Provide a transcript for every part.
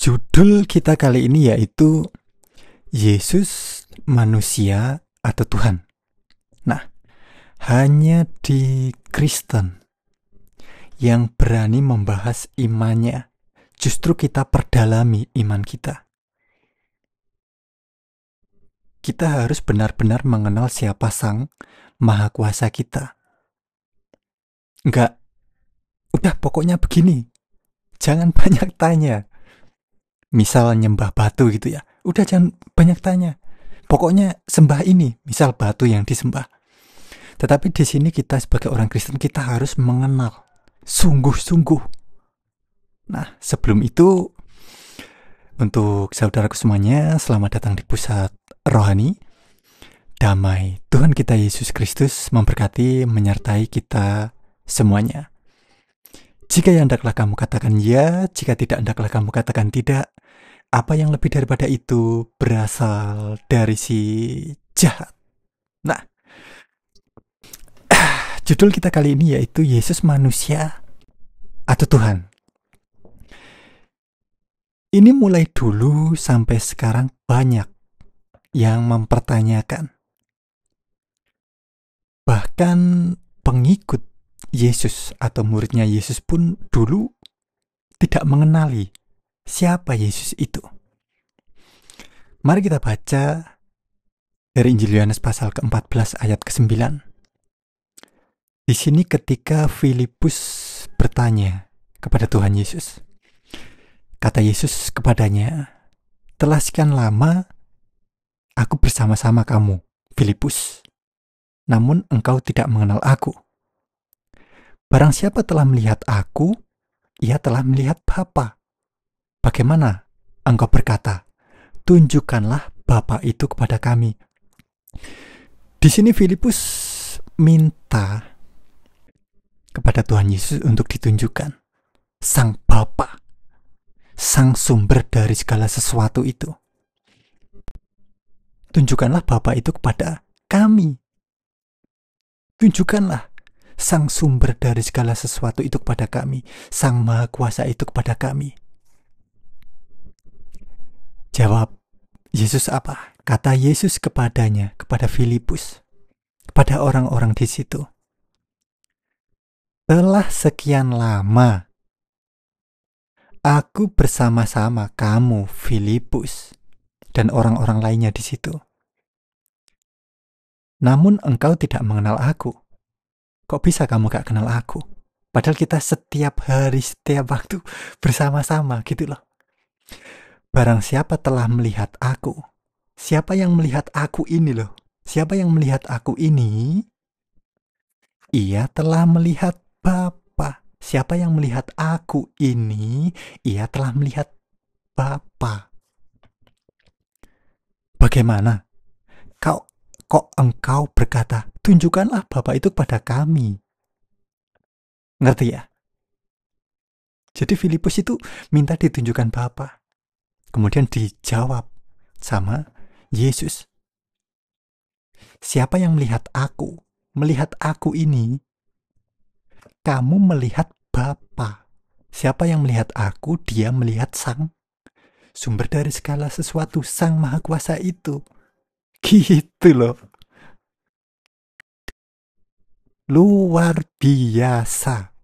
Judul kita kali ini yaitu Yesus manusia atau Tuhan. Nah, hanya di Kristen yang berani membahas imannya. Justru kita perdalami iman kita. Kita harus benar-benar mengenal siapa Sang Maha Kuasa kita. Enggak, udah pokoknya begini. Jangan banyak tanya. Misal nyembah batu gitu ya. Udah jangan banyak tanya. Pokoknya sembah ini, misal batu yang disembah. Tetapi di sini kita sebagai orang Kristen kita harus mengenal sungguh-sungguh. Nah, sebelum itu untuk saudaraku semuanya, selamat datang di Pusat Rohani. Damai Tuhan kita Yesus Kristus memberkati menyertai kita semuanya. Jika yang hendaklah kamu katakan ya, jika tidak hendaklah kamu katakan tidak. Apa yang lebih daripada itu berasal dari si jahat. Nah, judul kita kali ini yaitu Yesus manusia atau Tuhan. Ini mulai dulu sampai sekarang banyak yang mempertanyakan. Bahkan pengikut Yesus atau muridnya Yesus pun dulu tidak mengenali siapa Yesus itu. Mari kita baca dari Injil Yohanes pasal ke-14 ayat ke-9. Di sini ketika Filipus bertanya kepada Tuhan Yesus, kata Yesus kepadanya, "Telah sekian lama aku bersama-sama kamu, Filipus, namun engkau tidak mengenal aku. Barang siapa telah melihat aku, ia telah melihat Bapa. Bagaimana engkau berkata, tunjukkanlah Bapa itu kepada kami?" Di sini Filipus minta kepada Tuhan Yesus untuk ditunjukkan Sang Bapa, Sang sumber dari segala sesuatu itu. Tunjukkanlah Bapa itu kepada kami. Tunjukkanlah Sang sumber dari segala sesuatu itu kepada kami. Sang Maha Kuasa itu kepada kami. Jawab Yesus apa? Kata Yesus kepadanya, kepada Filipus, kepada orang-orang di situ. Telah sekian lama aku bersama-sama kamu, Filipus, dan orang-orang lainnya di situ. Namun engkau tidak mengenal aku. Kok bisa kamu gak kenal aku? Padahal kita setiap hari, setiap waktu bersama-sama gitu loh. Barang siapa telah melihat aku, siapa yang melihat aku ini loh, siapa yang melihat aku ini, ia telah melihat Bapa. Siapa yang melihat aku ini, ia telah melihat Bapa. Bagaimana? Kok engkau berkata, tunjukkanlah Bapa itu kepada kami? Ngerti ya? Jadi Filipus itu minta ditunjukkan Bapa. Kemudian dijawab sama Yesus. Siapa yang melihat aku ini, kamu melihat Bapa. Siapa yang melihat aku, dia melihat Sang sumber dari segala sesuatu, Sang Maha Kuasa itu. Gitu loh. Luar biasa.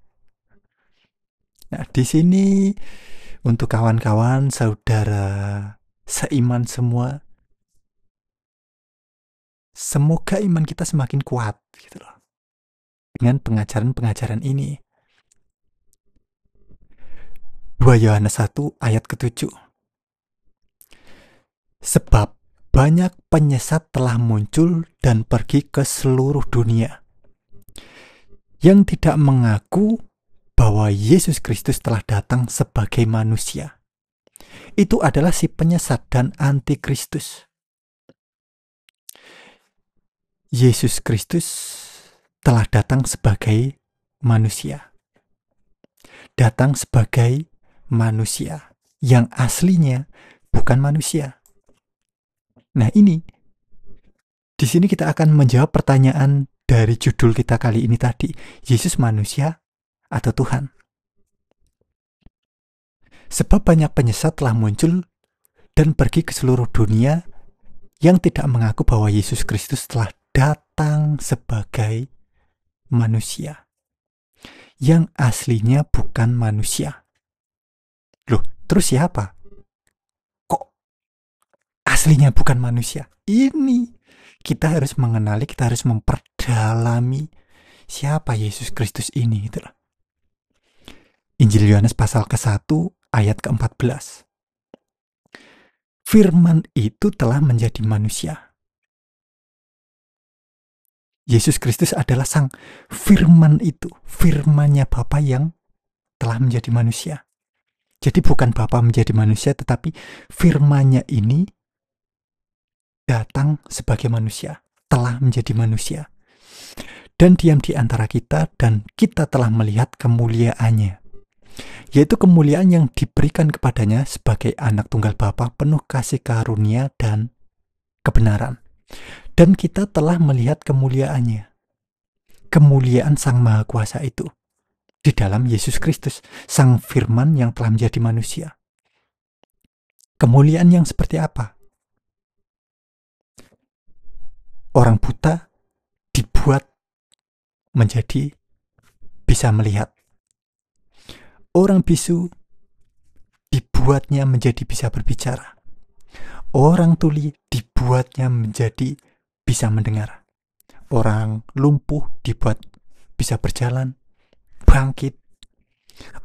Nah, di sini untuk kawan-kawan, saudara seiman semua, semoga iman kita semakin kuat gitu loh. Dengan pengajaran-pengajaran ini. 2 Yohanes 1 ayat ke-7. Sebab banyak penyesat telah muncul dan pergi ke seluruh dunia yang tidak mengaku bahwa Yesus Kristus telah datang sebagai manusia. Itu adalah si penyesat dan antikristus. Yesus Kristus telah datang sebagai manusia. Datang sebagai manusia yang aslinya bukan manusia. Nah, ini di sini kita akan menjawab pertanyaan dari judul kita kali ini tadi, Yesus manusia atau Tuhan. Sebab banyak penyesat telah muncul dan pergi ke seluruh dunia yang tidak mengaku bahwa Yesus Kristus telah datang sebagai manusia, yang aslinya bukan manusia. Loh, terus siapa? Kok aslinya bukan manusia? Ini kita harus mengenali, kita harus memperdalami siapa Yesus Kristus ini, itulah. Injil Yohanes pasal ke-1 ayat ke-14. Firman itu telah menjadi manusia. Yesus Kristus adalah sang firman itu, firman-Nya Bapa yang telah menjadi manusia. Jadi bukan Bapa menjadi manusia, tetapi firman-Nya ini datang sebagai manusia, telah menjadi manusia. Dan diam di antara kita, dan kita telah melihat kemuliaan-Nya, yaitu kemuliaan yang diberikan kepadanya sebagai anak tunggal Bapa, penuh kasih karunia dan kebenaran. Dan kita telah melihat kemuliaan-Nya, kemuliaan Sang Maha Kuasa itu di dalam Yesus Kristus, Sang Firman yang telah menjadi manusia. Kemuliaan yang seperti apa? Orang buta dibuat menjadi bisa melihat. Orang bisu dibuatnya menjadi bisa berbicara. Orang tuli dibuatnya menjadi bisa mendengar. Orang lumpuh dibuat bisa berjalan, bangkit.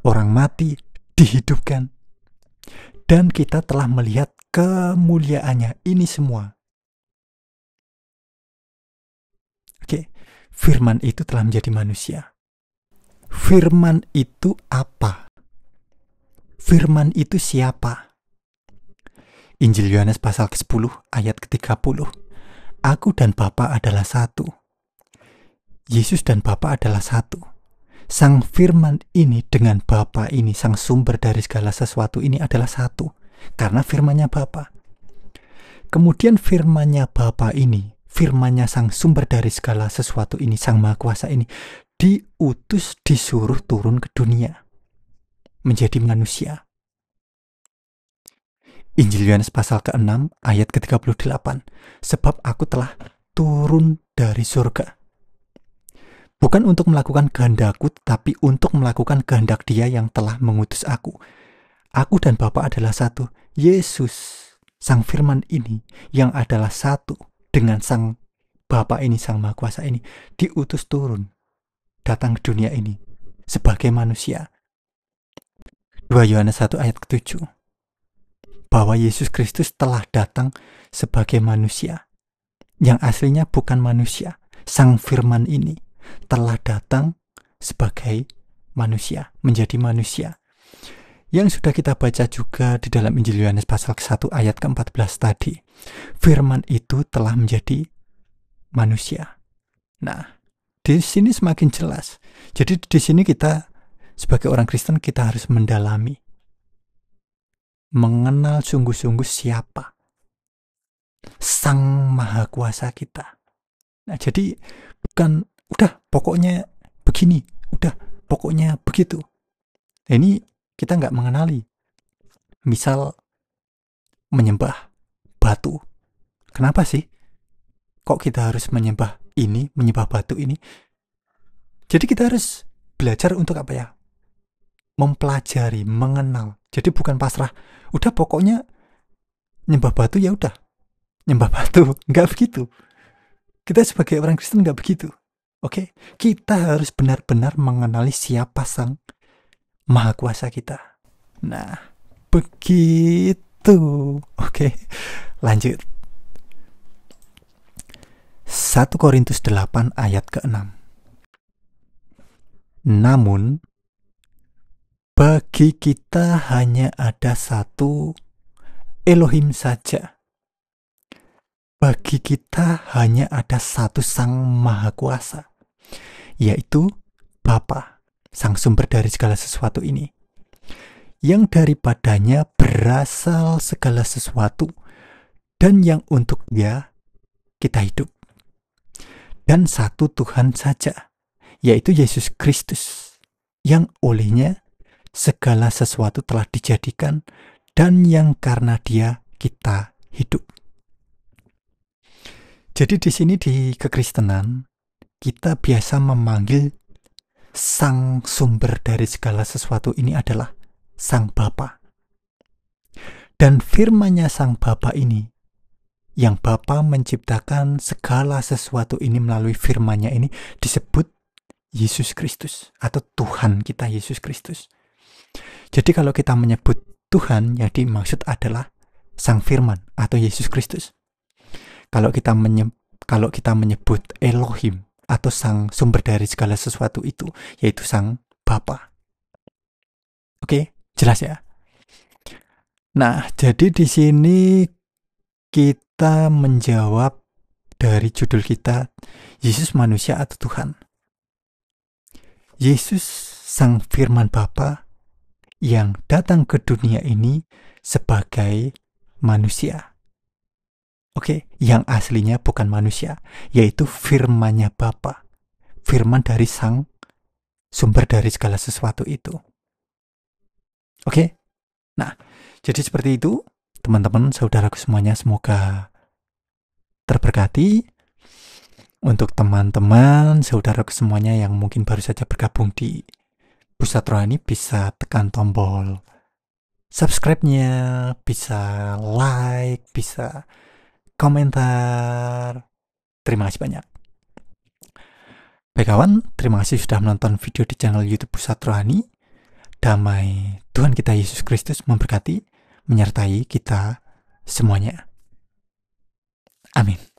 Orang mati dihidupkan. Dan kita telah melihat kemuliaan-Nya. Ini semua. Oke, firman itu telah menjadi manusia. Firman itu apa? Firman itu siapa? Injil Yohanes pasal ke-10 ayat ke-30. Aku dan Bapa adalah satu. Yesus dan Bapa adalah satu. Sang firman ini dengan Bapa ini, sang sumber dari segala sesuatu ini adalah satu. Karena firman-Nya Bapa. Kemudian firman-Nya Bapa ini, firman-Nya sang sumber dari segala sesuatu ini, Sang Maha Kuasa ini, diutus, disuruh turun ke dunia, menjadi manusia. Injil Yohanes pasal ke-6 ayat ke-38. Sebab aku telah turun dari surga, bukan untuk melakukan kehendakku, tetapi untuk melakukan kehendak Dia yang telah mengutus aku. Aku dan Bapa adalah satu. Yesus, sang firman ini, yang adalah satu dengan sang Bapa ini, Sang Maha Kuasa ini, diutus turun, datang ke dunia ini sebagai manusia. 2 Yohanes 1 ayat ke-7. Bahwa Yesus Kristus telah datang sebagai manusia, yang aslinya bukan manusia. Sang firman ini telah datang sebagai manusia, menjadi manusia. Yang sudah kita baca juga di dalam Injil Yohanes pasal ke-1 ayat ke-14 tadi. Firman itu telah menjadi manusia. Nah, di sini semakin jelas. Jadi di sini kita sebagai orang Kristen kita harus mendalami, mengenal sungguh-sungguh siapa Sang Maha Kuasa kita. Nah, jadi bukan udah pokoknya begini, udah pokoknya begitu. Nah, ini kita nggak mengenali. Misal menyembah batu. Kenapa sih? Kok kita harus menyembah ini, menyembah batu ini? Jadi kita harus belajar untuk apa ya? Mempelajari, mengenal. Jadi bukan pasrah, udah pokoknya nyembah batu ya udah. Nyembah batu, nggak begitu. Kita sebagai orang Kristen nggak begitu. Oke, kita harus benar-benar mengenali siapa Sang Maha Kuasa kita. Nah, begitu. Oke, lanjut. 1 Korintus 8 ayat ke-6. Namun, bagi kita hanya ada satu Elohim saja. Bagi kita hanya ada satu Sang Maha Kuasa, yaitu Bapa, sang sumber dari segala sesuatu ini, yang daripadanya berasal segala sesuatu, dan yang untuk Dia kita hidup. Dan satu Tuhan saja, yaitu Yesus Kristus, yang olehnya segala sesuatu telah dijadikan dan yang karena Dia kita hidup. Jadi di sini di kekristenan kita biasa memanggil sang sumber dari segala sesuatu ini adalah Sang Bapa. Dan firman-Nya Sang Bapa ini, yang Bapa menciptakan segala sesuatu ini melalui firman-Nya ini, disebut Yesus Kristus atau Tuhan kita Yesus Kristus. Jadi kalau kita menyebut Tuhan, yang dimaksud adalah Sang Firman atau Yesus Kristus. Kalau kita menyebut Elohim atau sang sumber dari segala sesuatu itu, yaitu Sang Bapa. Oke, jelas ya? Nah, jadi di sini kita menjawab dari judul kita, Yesus manusia atau Tuhan. Yesus Sang Firman Bapa yang datang ke dunia ini sebagai manusia. Oke, yang aslinya bukan manusia, yaitu firman-Nya Bapa. Firman dari sang sumber dari segala sesuatu itu. Oke, nah, jadi seperti itu, teman-teman, saudaraku semuanya, semoga terberkati. Untuk teman-teman, saudaraku semuanya yang mungkin baru saja bergabung di Pusat Rohani, bisa tekan tombol subscribe-nya, bisa like, bisa komentar. Terima kasih banyak. Baik kawan, terima kasih sudah menonton video di channel YouTube Pusat Rohani. Damai Tuhan kita Yesus Kristus memberkati, menyertai kita semuanya. Amin.